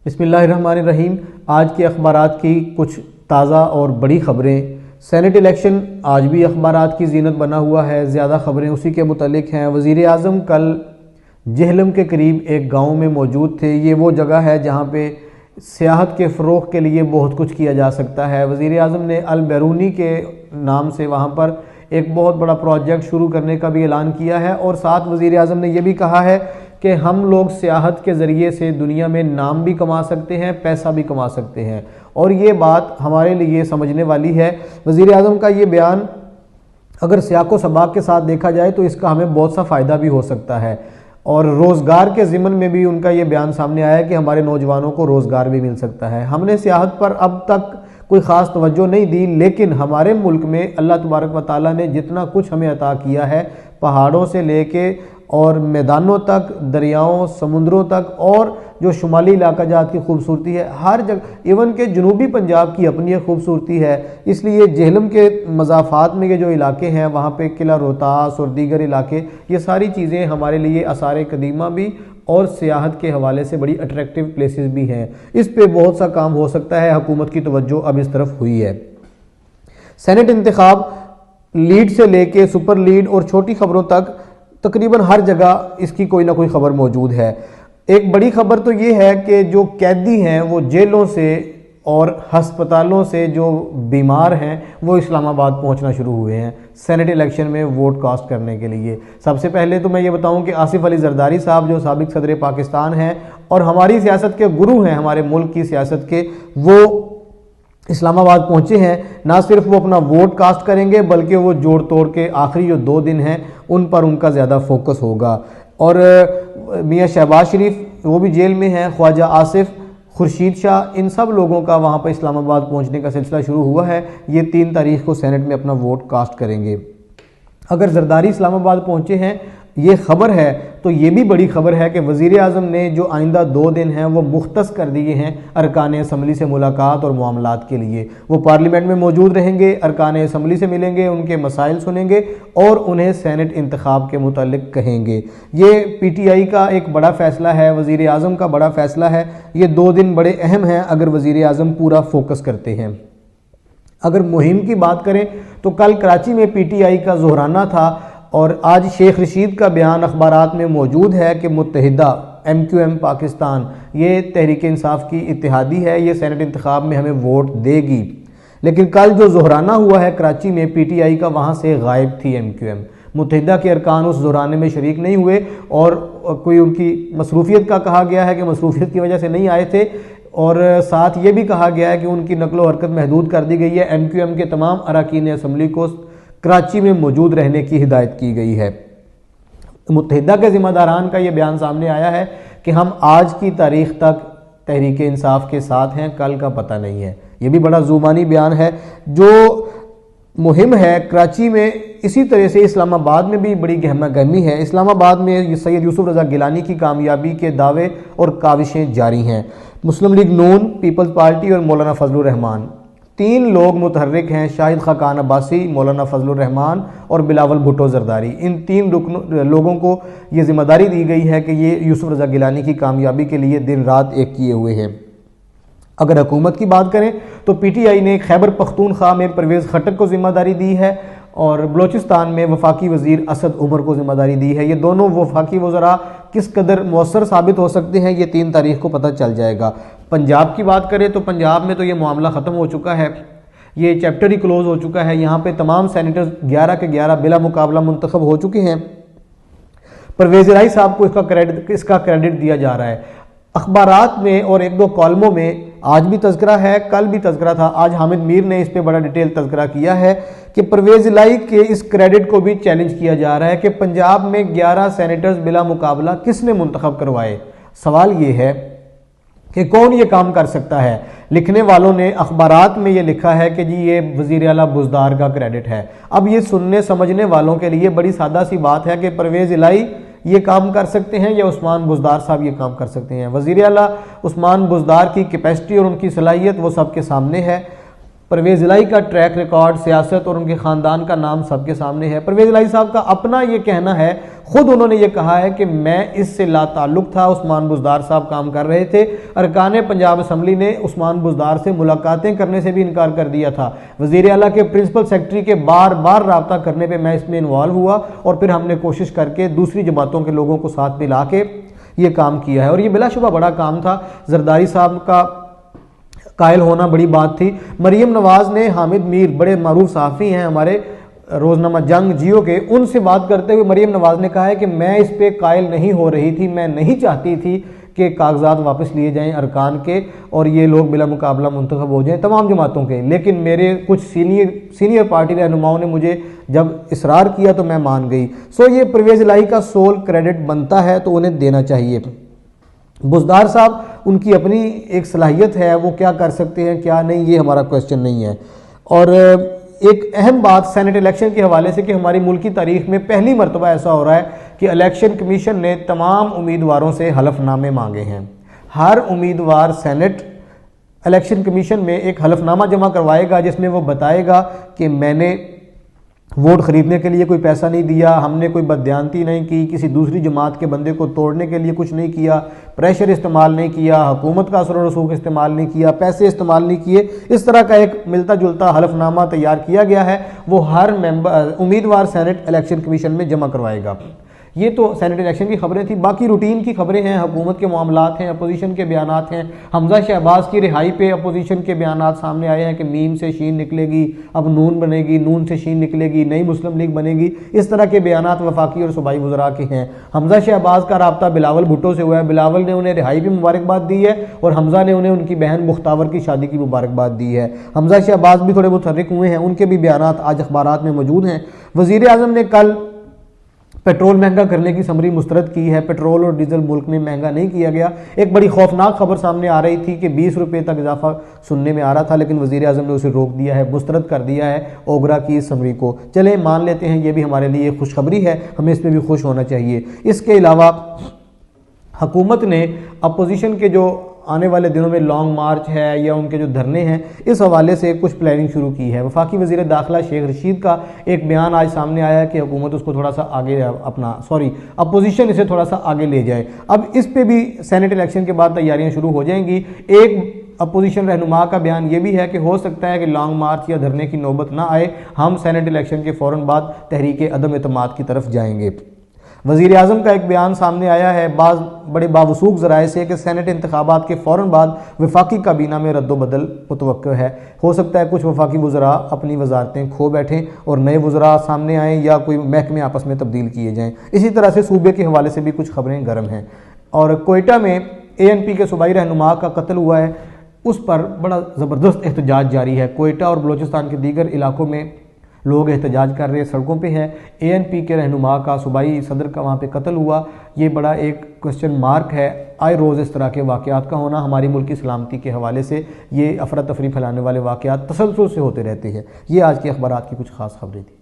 بسم اللہ الرحمن الرحیم۔ آج کے اخبارات کی کچھ تازہ اور بڑی خبریں۔ سینٹ الیکشن آج بھی اخبارات کی زینت بنا ہوا ہے، زیادہ خبریں اسی کے متعلق ہیں۔ وزیر اعظم کل جہلم کے قریب ایک گاؤں میں موجود تھے۔ یہ وہ جگہ ہے جہاں پہ سیاحت کے فروغ کے لیے بہت کچھ کیا جا سکتا ہے۔ وزیر اعظم نے البیرونی کے نام سے وہاں پر ایک بہت بڑا پروجیکٹ شروع کرنے کا بھی اعلان کیا ہے، اور ساتھ وزیر اعظم نے یہ بھی کہا ہے کہ ہم لوگ سیاحت کے ذریعے سے دنیا میں نام بھی کما سکتے ہیں، پیسہ بھی کما سکتے ہیں، اور یہ بات ہمارے لیے سمجھنے والی ہے۔ وزیر اعظم کا یہ بیان اگر سیاق و سباق کے ساتھ دیکھا جائے تو اس کا ہمیں بہت سا فائدہ بھی ہو سکتا ہے، اور روزگار کے ضمن میں بھی ان کا یہ بیان سامنے آیا ہے کہ ہمارے نوجوانوں کو روزگار بھی مل سکتا ہے۔ ہم نے سیاحت پر اب تک کوئی خاص توجہ نہیں دی، لیکن ہمارے ملک میں اللہ تبارک و تعالیٰ نے جتنا کچھ ہمیں عطا کیا ہے، پہاڑوں سے لے کے اور میدانوں تک، دریاؤں، سمندروں تک، اور جو شمالی علاقہ جات کی خوبصورتی ہے، ہر جگہ، ایون کہ جنوبی پنجاب کی اپنی ایک خوبصورتی ہے۔ اس لیے جہلم کے مضافات میں یہ جو علاقے ہیں، وہاں پہ قلعہ روہتاس اور دیگر علاقے، یہ ساری چیزیں ہمارے لیے آثار قدیمہ بھی اور سیاحت کے حوالے سے بڑی اٹریکٹیو پلیسز بھی ہیں۔ اس پہ بہت سا کام ہو سکتا ہے، حکومت کی توجہ اب اس طرف ہوئی ہے۔ سینٹ انتخاب لیڈ سے لے کے سپر لیڈ اور چھوٹی خبروں تک تقریباً ہر جگہ اس کی کوئی نہ کوئی خبر موجود ہے۔ ایک بڑی خبر تو یہ ہے کہ جو قیدی ہیں وہ جیلوں سے اور ہسپتالوں سے جو بیمار ہیں وہ اسلام آباد پہنچنا شروع ہوئے ہیں سینٹ الیکشن میں ووٹ کاسٹ کرنے کے لیے۔ سب سے پہلے تو میں یہ بتاؤں کہ آصف علی زرداری صاحب جو سابق صدر پاکستان ہیں اور ہماری سیاست کے گرو ہیں، ہمارے ملک کی سیاست کے، وہ اسلام آباد پہنچے ہیں۔ نہ صرف وہ اپنا ووٹ کاسٹ کریں گے بلکہ وہ جوڑ توڑ کے آخری جو 2 دن ہیں ان پر ان کا زیادہ فوکس ہوگا، اور میاں شہباز شریف وہ بھی جیل میں ہیں، خواجہ آصف، خورشید شاہ، ان سب لوگوں کا وہاں پر اسلام آباد پہنچنے کا سلسلہ شروع ہوا ہے۔ یہ 3 تاریخ کو سینٹ میں اپنا ووٹ کاسٹ کریں گے۔ اگر زرداری اسلام آباد پہنچے ہیں، یہ خبر ہے، تو یہ بھی بڑی خبر ہے کہ وزیر اعظم نے جو آئندہ 2 دن ہیں وہ مختص کر دیے ہیں ارکان اسمبلی سے ملاقات اور معاملات کے لیے۔ وہ پارلیمنٹ میں موجود رہیں گے، ارکان اسمبلی سے ملیں گے، ان کے مسائل سنیں گے اور انہیں سینٹ انتخاب کے متعلق کہیں گے۔ یہ پی ٹی آئی کا ایک بڑا فیصلہ ہے، وزیر اعظم کا بڑا فیصلہ ہے۔ یہ 2 دن بڑے اہم ہیں اگر وزیر اعظم پورا فوکس کرتے ہیں۔ اگر مہم کی بات کریں تو کل کراچی میں پی ٹی آئی کا ظہرانہ تھا، اور آج شیخ رشید کا بیان اخبارات میں موجود ہے کہ متحدہ ایم کیو ایم پاکستان، یہ تحریک انصاف کی اتحادی ہے، یہ سینٹ انتخاب میں ہمیں ووٹ دے گی۔ لیکن کل جو ظہرانہ ہوا ہے کراچی میں پی ٹی آئی کا، وہاں سے غائب تھی ایم کیو ایم۔ متحدہ کے ارکان اس ظہرانے میں شریک نہیں ہوئے، اور کوئی ان کی مصروفیت کا کہا گیا ہے کہ مصروفیت کی وجہ سے نہیں آئے تھے، اور ساتھ یہ بھی کہا گیا ہے کہ ان کی نقل و حرکت محدود کر دی گئی ہے۔ ایم کیو ایم کے تمام اراکین اسمبلی کو کراچی میں موجود رہنے کی ہدایت کی گئی ہے۔ متحدہ کے ذمہ داران کا یہ بیان سامنے آیا ہے کہ ہم آج کی تاریخ تک تحریک انصاف کے ساتھ ہیں، کل کا پتہ نہیں ہے۔ یہ بھی بڑا زبانی بیان ہے۔ جو مہم ہے کراچی میں، اسی طرح سے اسلام آباد میں بھی بڑی گہما گہمی ہے۔ اسلام آباد میں سید یوسف رضا گیلانی کی کامیابی کے دعوے اور کاوشیں جاری ہیں۔ مسلم لیگ نون، پیپلز پارٹی اور مولانا فضل الرحمان، 3 لوگ متحرک ہیں، شاہد خاقان عباسی، مولانا فضل الرحمان اور بلاول بھٹو زرداری۔ ان 3 لوگوں کو یہ ذمہ داری دی گئی ہے کہ یہ یوسف رضا گیلانی کی کامیابی کے لیے دن رات ایک کیے ہوئے ہیں۔ اگر حکومت کی بات کریں تو پی ٹی آئی نے خیبر پختونخوا میں پرویز خٹک کو ذمہ داری دی ہے، اور بلوچستان میں وفاقی وزیر اسد عمر کو ذمہ داری دی ہے۔ یہ دونوں وفاقی وزراء کس قدر مؤثر ثابت ہو سکتے ہیں، یہ 3 تاریخ کو پتہ چل جائے گا۔ پنجاب کی بات کریں تو پنجاب میں تو یہ معاملہ ختم ہو چکا ہے، یہ چیپٹر ہی کلوز ہو چکا ہے۔ یہاں پہ تمام سینیٹرز 11 کے 11 بلا مقابلہ منتخب ہو چکے ہیں۔ پرویز الہی صاحب کو اس کا کریڈٹ دیا جا رہا ہے۔ اخبارات میں اور 1-2 کالموں میں آج بھی تذکرہ ہے، کل بھی تذکرہ تھا، آج حامد میر نے اس پہ بڑا ڈیٹیل تذکرہ کیا ہے کہ پرویز الہی کے اس کریڈٹ کو بھی چیلنج کیا جا رہا ہے کہ پنجاب میں 11 سینیٹرز بلا مقابلہ کس نے منتخب کروائے۔ سوال یہ ہے کہ کون یہ کام کر سکتا ہے۔ لکھنے والوں نے اخبارات میں یہ لکھا ہے کہ جی یہ وزیر اعلیٰ بزدار کا کریڈٹ ہے۔ اب یہ سننے سمجھنے والوں کے لیے بڑی سادہ سی بات ہے کہ پرویز الہی یہ کام کر سکتے ہیں یا عثمان بزدار صاحب یہ کام کر سکتے ہیں۔ وزیر اعلیٰ عثمان بزدار کی کیپیسٹی اور ان کی صلاحیت وہ سب کے سامنے ہے۔ پرویز الہی کا ٹریک ریکارڈ، سیاست اور ان کے خاندان کا نام سب کے سامنے ہے۔ پرویز الہی صاحب کا اپنا یہ کہنا ہے، خود انہوں نے یہ کہا ہے کہ میں اس سے لا تعلق تھا، عثمان بزدار صاحب کام کر رہے تھے۔ ارکان پنجاب اسمبلی نے عثمان بزدار سے ملاقاتیں کرنے سے بھی انکار کر دیا تھا۔ وزیر اعلیٰ کے پرنسپل سیکرٹری کے بار بار رابطہ کرنے پہ میں اس میں انوالو ہوا اور پھر ہم نے کوشش کر کے دوسری جماعتوں کے لوگوں کو ساتھ ملا کے یہ کام کیا ہے، اور یہ بلا شبہ بڑا کام تھا۔ زرداری صاحب کا قائل ہونا بڑی بات تھی۔ مریم نواز نے حامد میر، بڑے معروف صحافی ہیں ہمارے روزنامہ جنگ جیو کے، ان سے بات کرتے ہوئے مریم نواز نے کہا ہے کہ میں اس پہ قائل نہیں ہو رہی تھی، میں نہیں چاہتی تھی کہ کاغذات واپس لیے جائیں ارکان کے اور یہ لوگ بلا مقابلہ منتخب ہو جائیں تمام جماعتوں کے، لیکن میرے کچھ سینئر پارٹی رہنماؤں نے مجھے جب اصرار کیا تو میں مان گئی۔ یہ پرویز الہی کا سول کریڈٹ بنتا ہے تو انہیں دینا چاہیے۔ بزدار صاحب ان کی اپنی ایک صلاحیت ہے، وہ کیا کر سکتے ہیں کیا نہیں، یہ ہمارا کویسچن نہیں ہے۔ اور ایک اہم بات سینٹ الیکشن کے حوالے سے کہ ہماری ملک کی تاریخ میں پہلی مرتبہ ایسا ہو رہا ہے کہ الیکشن کمیشن نے تمام امیدواروں سے حلف نامے مانگے ہیں۔ ہر امیدوار سینٹ الیکشن کمیشن میں ایک حلف نامہ جمع کروائے گا جس میں وہ بتائے گا کہ میں نے ووٹ خریدنے کے لیے کوئی پیسہ نہیں دیا، ہم نے کوئی بددیانتی نہیں کی، کسی دوسری جماعت کے بندے کو توڑنے کے لیے کچھ نہیں کیا، پریشر استعمال نہیں کیا، حکومت کا اثر و رسوخ استعمال نہیں کیا، پیسے استعمال نہیں کیے۔ اس طرح کا ایک ملتا جلتا حلف نامہ تیار کیا گیا ہے، وہ ہر امیدوار سینٹ الیکشن کمیشن میں جمع کروائے گا۔ یہ تو سینٹ الیکشن کی خبریں تھیں، باقی روٹین کی خبریں ہیں، حکومت کے معاملات ہیں، اپوزیشن کے بیانات ہیں۔ حمزہ شہباز کی رہائی پہ اپوزیشن کے بیانات سامنے آئے ہیں کہ میم سے شین نکلے گی، اب نون بنے گی، نون سے شین نکلے گی، نئی مسلم لیگ بنے گی، اس طرح کے بیانات وفاقی اور صوبائی وزراء کے ہیں۔ حمزہ شہباز کا رابطہ بلاول بھٹو سے ہوا ہے، بلاول نے انہیں رہائی پہ مبارکباد دی ہے اور حمزہ نے انہیں ان کی بہن مختاور کی شادی کی مبارکباد دی ہے۔ حمزہ شہباز بھی تھوڑے متحرک ہوئے ہیں، ان کے بھی بیانات آج اخبارات میں موجود ہیں۔ وزیر اعظم نے کل پیٹرول مہنگا کرنے کی سمری مسترد کی ہے، پیٹرول اور ڈیزل ملک میں مہنگا نہیں کیا گیا۔ ایک بڑی خوفناک خبر سامنے آ رہی تھی کہ 20 روپے تک اضافہ سننے میں آ رہا تھا، لیکن وزیر اعظم نے اسے روک دیا ہے، مسترد کر دیا ہے اوگرا کی اس سمری کو۔ چلیں مان لیتے ہیں یہ بھی ہمارے لیے خوشخبری ہے، ہمیں اس میں بھی خوش ہونا چاہیے۔ اس کے علاوہ حکومت نے اپوزیشن کے جو آنے والے دنوں میں لانگ مارچ ہے یا ان کے جو دھرنے ہیں، اس حوالے سے کچھ پلاننگ شروع کی ہے۔ وفاقی وزیر داخلہ شیخ رشید کا ایک بیان آج سامنے آیا ہے کہ حکومت اس کو تھوڑا سا آگے اپوزیشن اسے تھوڑا سا آگے لے جائے۔ اب اس پہ بھی سینٹ الیکشن کے بعد تیاریاں شروع ہو جائیں گی۔ ایک اپوزیشن رہنما کا بیان یہ بھی ہے کہ ہو سکتا ہے کہ لانگ مارچ یا دھرنے کی نوبت نہ آئے، ہم سینٹ الیکشن کے فوراً بعد تحریک عدم اعتماد کی طرف جائیں گے۔ وزیر اعظم کا ایک بیان سامنے آیا ہے بعض بڑے باوثوق ذرائع سے کہ سینٹ انتخابات کے فوراً بعد وفاقی کابینہ میں رد و بدل متوقع ہے۔ ہو سکتا ہے کچھ وفاقی وزراء اپنی وزارتیں کھو بیٹھیں اور نئے وزراء سامنے آئیں یا کوئی محکمے آپس میں تبدیل کیے جائیں۔ اسی طرح سے صوبے کے حوالے سے بھی کچھ خبریں گرم ہیں۔ اور کوئٹہ میں ANP کے صوبائی رہنما کا قتل ہوا ہے، اس پر بڑا زبردست احتجاج جاری ہے۔ کوئٹہ اور بلوچستان کے دیگر علاقوں میں لوگ احتجاج کر رہے ہیں، سڑکوں پہ ہیں۔ ANP کے رہنما کا، صوبائی صدر کا وہاں پہ قتل ہوا، یہ بڑا ایک کوسچن مارک ہے۔ آئے روز اس طرح کے واقعات کا ہونا ہماری ملک کی سلامتی کے حوالے سے، یہ افراتفری پھیلانے والے واقعات تسلسل سے ہوتے رہتے ہیں۔ یہ آج کے اخبارات کی کچھ خاص خبریں تھیں۔